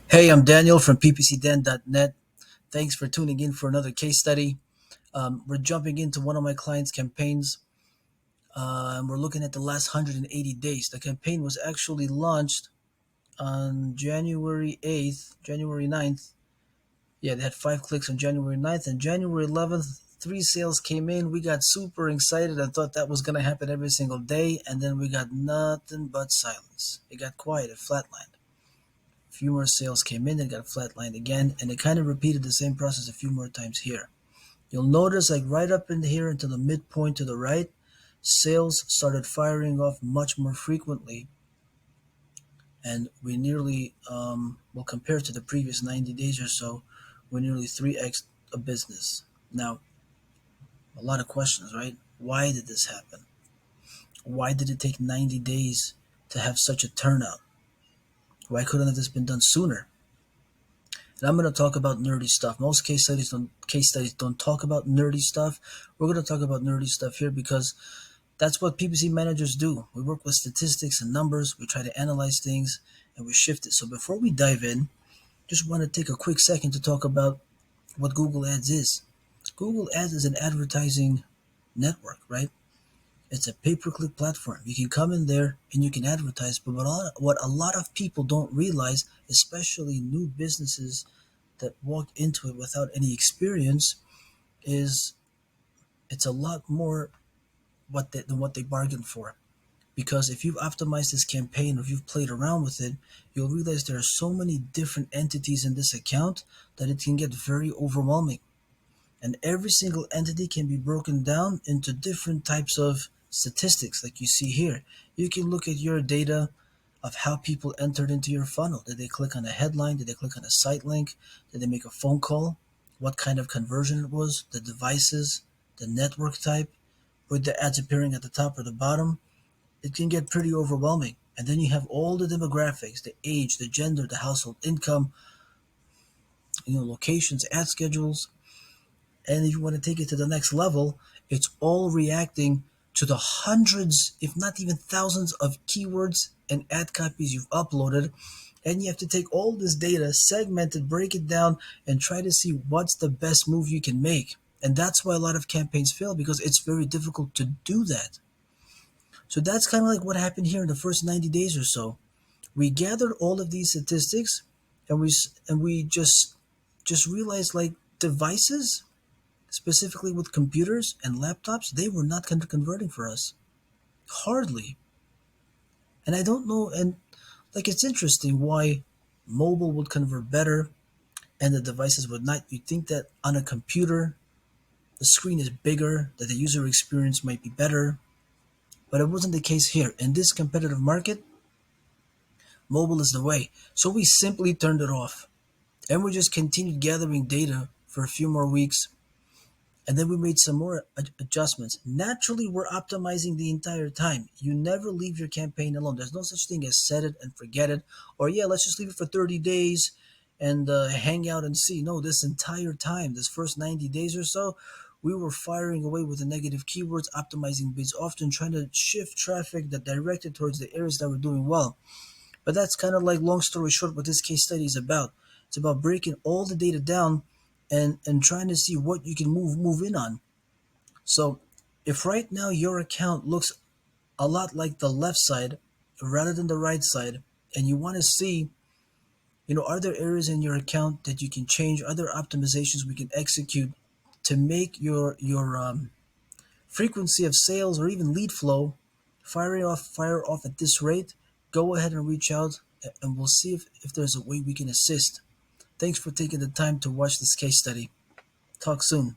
Hey, I'm Daniel from ppcdan.net. Thanks for tuning in for another case study. We're jumping into one of my clients' campaigns, and we're looking at the last 180 days. The campaign was actually launched on January 8th, January 9th. Yeah, they had 5 clicks on January 9th, and January 11th, 3 sales came in. We got super excited. I thought that was going to happen every single day, and then we got nothing but silence. It got quiet, it flatlined. Few more sales came in and got flatlined again, and it kind of repeated the same process a few more times here. You'll notice, like right up in here into the midpoint to the right, sales started firing off much more frequently, and we nearly, well, compared to the previous 90 days or so, we're nearly 3x a business. Now, a lot of questions, right? Why did this happen? Why did it take 90 days to have such a turnout? Why couldn't this been done sooner? And I'm going to talk about nerdy stuff. Most case studies don't talk about nerdy stuff. We're going to talk about nerdy stuff here because that's what PPC managers do. We work with statistics and numbers. We try to analyze things and we shift it. So before we dive in, just want to take a quick second to talk about what Google Ads is. Google Ads is an advertising network, right? It's a pay-per-click platform. You can come in there and you can advertise, but what a lot of people don't realize, especially new businesses that walk into it without any experience, is it's a lot more than what they bargained for. Because if you've optimized this campaign or if you've played around with it, you'll realize there are so many different entities in this account that it can get very overwhelming. And every single entity can be broken down into different types of statistics, like you see here. You can look at your data of how people entered into your funnel. Did they click on a headline? Did they click on a site link? Did they make a phone call? What kind of conversion it was? The devices, the network type, with the ads appearing at the top or the bottom. It can get pretty overwhelming. And then you have all the demographics, the age, the gender, the household income, locations, ad schedules. And if you want to take it to the next level, it's all reacting to the hundreds, if not even thousands, of keywords and ad copies you've uploaded. And you have to take all this data, segment it, break it down, and try to see what's the best move you can make. And that's why a lot of campaigns fail, because it's very difficult to do that. So that's kind of like what happened here in the first 90 days or so. We gathered all of these statistics, and we just realized, like, devices, specifically with computers and laptops, they were not converting for us. Hardly. And I don't know, and like, it's interesting why mobile would convert better and the devices would not. You'd think that on a computer, the screen is bigger, that the user experience might be better, but it wasn't the case here. In this competitive market, mobile is the way. So we simply turned it off. And we just continued gathering data for a few more weeks, and then we made some more adjustments. Naturally, we're optimizing the entire time. You never leave your campaign alone. There's no such thing as set it and forget it, or yeah, let's just leave it for 30 days and hang out and see. No, this entire time, this first 90 days or so, we were firing away with the negative keywords, optimizing bids, often trying to shift traffic that directed towards the areas that were doing well. But that's kind of like, long story short, what this case study is about. It's about breaking all the data down and trying to see what you can move in on. So if right now your account looks a lot like the left side rather than the right side, and you want to see, are there areas in your account that you can change? Are there optimizations we can execute to make your frequency of sales or even lead flow fire off at this rate? Go ahead and reach out, and we'll see if there's a way we can assist. Thanks for taking the time to watch this case study. Talk soon.